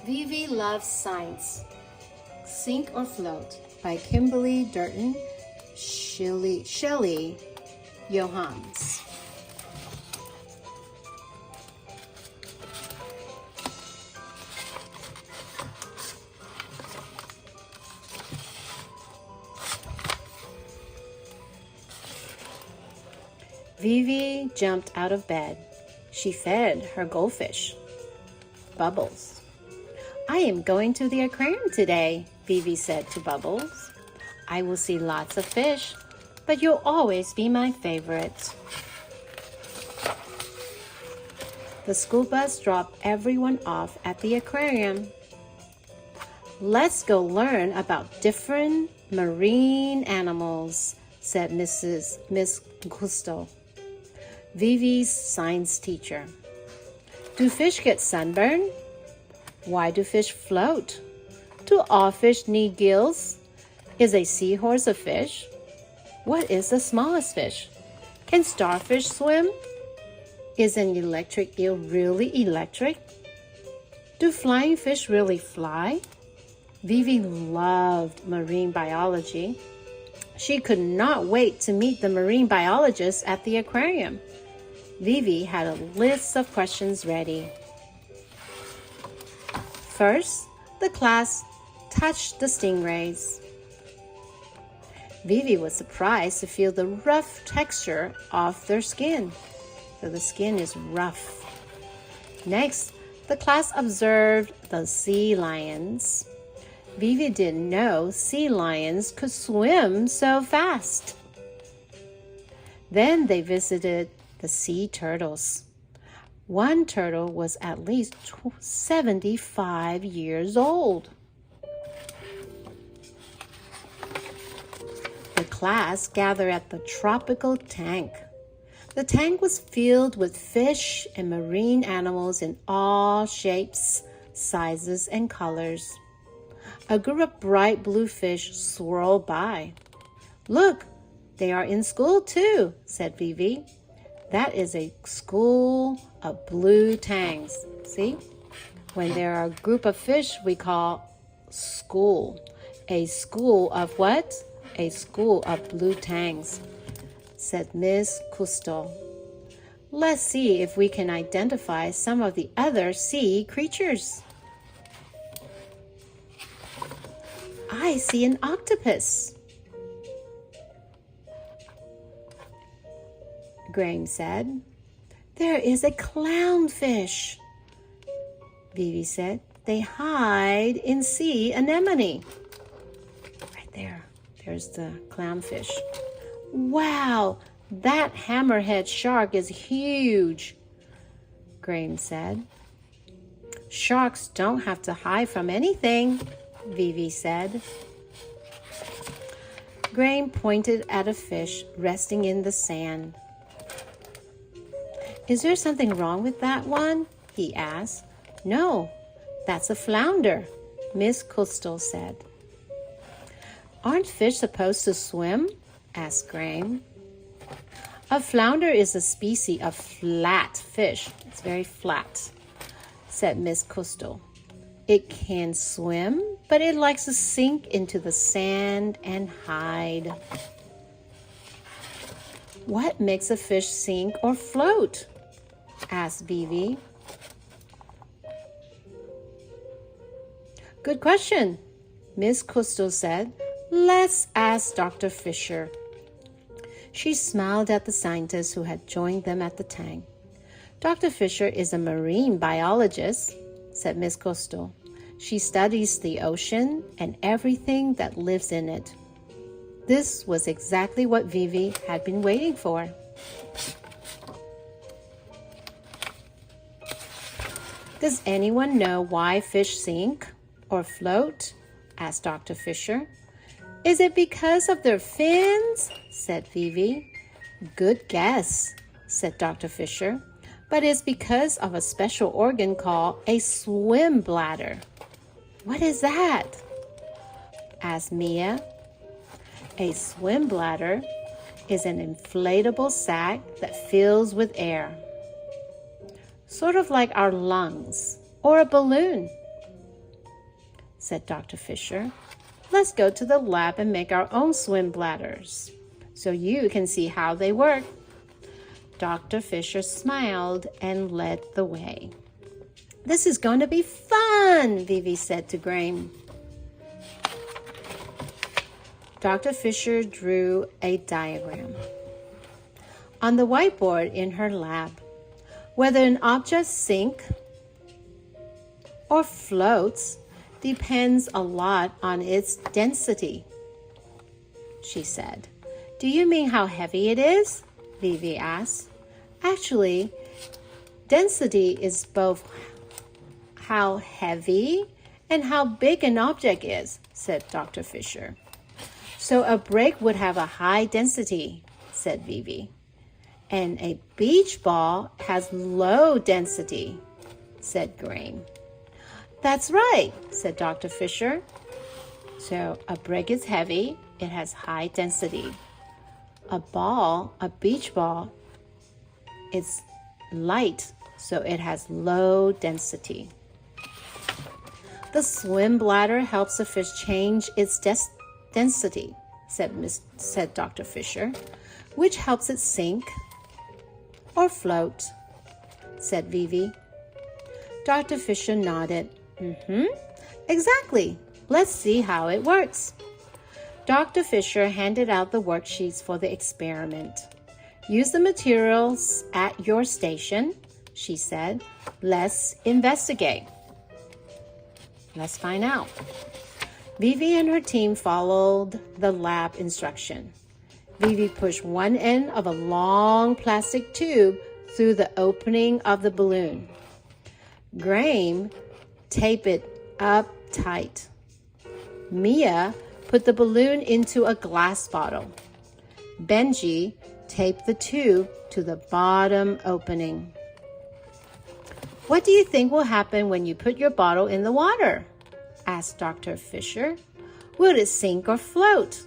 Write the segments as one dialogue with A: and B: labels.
A: Vivi Loves Science, Sink or Float by Kimberly, Derting, Shelley Johans. Vivi jumped out of bed. She fed her goldfish. Bubbles. "I am going to the aquarium today," Vivi said to Bubbles. "I will see lots of fish, but you'll always be my favorite." The school bus dropped everyone off at the aquarium. "Let's go learn about different marine animals," said Miss Gusto, Vivi's science teacher. "Do fish get sunburned? Why do fish float? Do all fish need gills? Is a seahorse a fish? What is the smallest fish? Can starfish swim? Is an electric eel really electric? Do flying fish really fly?" Vivi loved marine biology. She could not wait to meet the marine biologists at the aquarium. Vivi had a list of questions ready. First, the class touched the stingrays. Vivi was surprised to feel the rough texture of their skin. So the skin is rough. Next, the class observed the sea lions. Vivi didn't know sea lions could swim so fast. Then they visited the sea turtles. One turtle was at least 75 years old. The class gathered at the tropical tank. The tank was filled with fish and marine animals in all shapes, sizes, and colors. A group of bright blue fish swirled by. "Look, they are in school too," said Vivi. "That is a school of blue tangs." See? When there are a group of fish, we call school. A school of what? A school of blue tangs, said Miss Cousteau. "Let's see if we can identify some of the other sea creatures." "I see an octopus," Graham said. "There is a clownfish," Vivi said. "They hide in sea anemone." Right there. There's the clownfish. "Wow, that hammerhead shark is huge," Graham said. "Sharks don't have to hide from anything," Vivi said. Graham pointed at a fish resting in the sand. "Is there something wrong with that one?" he asked. "No, that's a flounder," Miss Cousteau said. "Aren't fish supposed to swim?" asked Graham. "A flounder is a species of flat fish. It's very flat," said Miss Cousteau. "It can swim, but it likes to sink into the sand and hide." "What makes a fish sink or float?" asked Vivi. "Good question," Miss Cousteau said. "Let's ask Dr. Fisher." She smiled at the scientists who had joined them at the tank. "Dr. Fisher is a marine biologist," said Miss Cousteau. "She studies the ocean and everything that lives in it." This was exactly what Vivi had been waiting for. "Does anyone know why fish sink or float?" asked Dr. Fisher. "Is it because of their fins?" said Vivi. "Good guess," said Dr. Fisher. "But it's because of a special organ called a swim bladder." "What is that?" asked Mia. A swim bladder is an inflatable sac that fills with air. sort of like our lungs or a balloon. said Dr. Fisher. Let's go to the lab and make our own swim bladders so you can see how they work. Dr. Fisher smiled and led the way. This is going to be fun, Vivi said to Graham. Dr. Fisher drew a diagram on the whiteboard in her lab. Whether an object sinks or floats depends a lot on its density, she said. Do you mean how heavy it is? Vivi asked. Actually, density is both how heavy and how big an object is, said Dr. Fisher. So a brick would have a high density, said Vivi. And a beach ball has low density, said Graham. That's right, said Dr. Fisher. So a brick is heavy, it has high density. A beach ball, it's light, so it has low density. The swim bladder helps a fish change its density, said Dr. Fisher, which helps it sink or float, said Vivi. Dr. Fisher nodded. Exactly. Let's see how it works. Dr. Fisher handed out the worksheets for the experiment. Use the materials at your station, she said. Let's investigate. Let's find out. Vivi and her team followed the lab instruction. Vivi pushed one end of a long plastic tube through the opening of the balloon. Graham taped it up tight. Mia put the balloon into a glass bottle. Benji taped the tube to the bottom opening. What do you think will happen when you put your bottle in the water? Asked Dr. Fisher. Will it sink or float?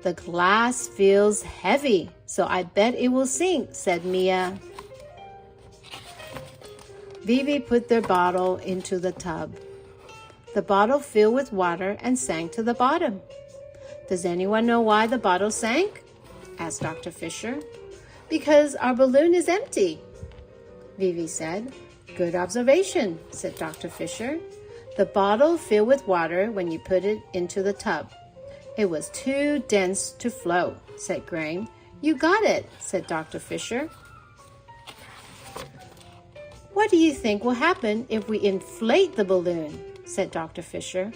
A: The glass feels heavy, so I bet it will sink, said Mia. Vivi put their bottle into the tub. The bottle filled with water and sank to the bottom. Does anyone know why the bottle sank? Asked Dr. Fisher. Because our balloon is empty, Vivi said. Good observation, said Dr. Fisher. The bottle filled with water when you put it into the tub. It was too dense to float, said Graham. You got it, said Dr. Fisher. What do you think will happen if we inflate the balloon? Said Dr. Fisher.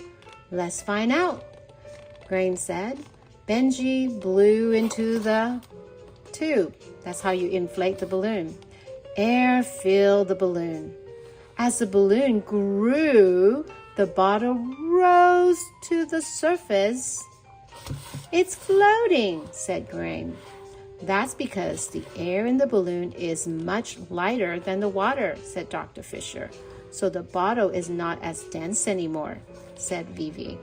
A: Let's find out, Graham said. Benji blew into the tube. That's how you inflate the balloon. Air filled the balloon. As the balloon grew, the bottle rose to the surface. It's floating, said Graham. That's because the air in the balloon is much lighter than the water, said Dr. Fisher. So the bottle is not as dense anymore, said Vivi.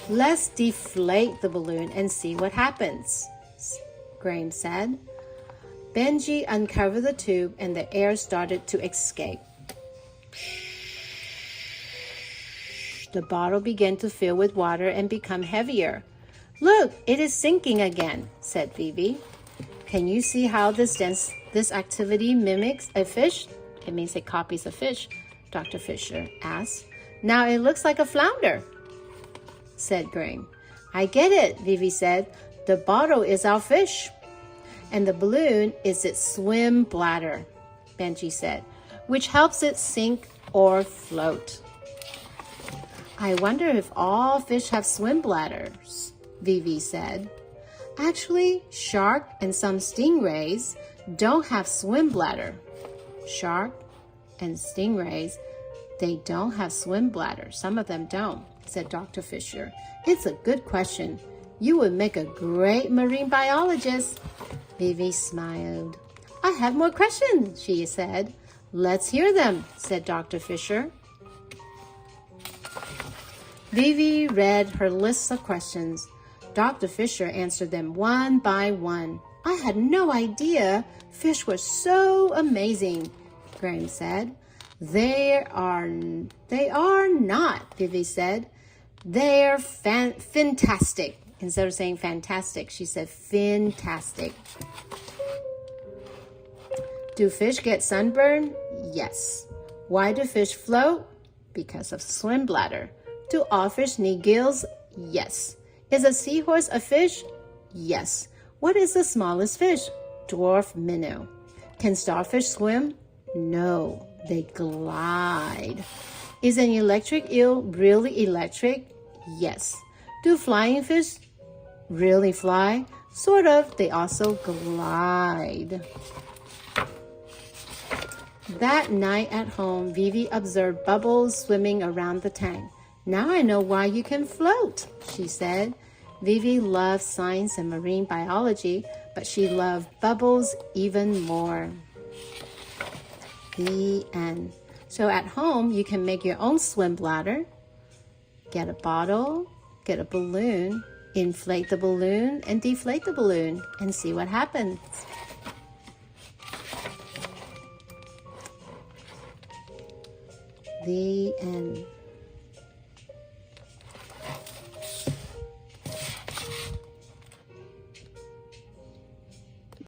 A: Let's deflate the balloon and see what happens, Graham said. Benji uncovered the tube and the air started to escape. The bottle began to fill with water and become heavier. Look, it is sinking again, said Vivi. Can you see how this activity mimics a fish? It means it copies a fish, Dr. Fisher asked. Now it looks like a flounder, said Graham. I get it, Vivi said. The bottle is our fish, and the balloon is its swim bladder, Benji said, which helps it sink or float. I wonder if all fish have swim bladders, Vivi said. Actually, shark and some stingrays don't have swim bladder. Shark and stingrays, they don't have swim bladders. Some of them don't, said Dr. Fisher. It's a good question. You would make a great marine biologist. Vivi smiled. I have more questions, she said. Let's hear them, said Dr. Fisher. Vivi read her list of questions. Dr. Fisher answered them one by one. I had no idea fish were so amazing, Graham said. They are not, Vivi said. They're fantastic. Instead of saying fantastic, she said fantastic. Do fish get sunburned? Yes. Why do fish float? Because of swim bladder. Do all fish need gills? Yes. Is a seahorse a fish? Yes. What is the smallest fish? Dwarf minnow. Can starfish swim? No, they glide. Is an electric eel really electric? Yes. Do flying fish really fly? Sort of. They also glide. That night at home, Vivi observed bubbles swimming around the tank. Now I know why you can float, she said. Vivi loved science and marine biology, but she loved bubbles even more. The end. So at home, you can make your own swim bladder. Get a bottle, get a balloon, inflate the balloon, and deflate the balloon, and see what happens. The end.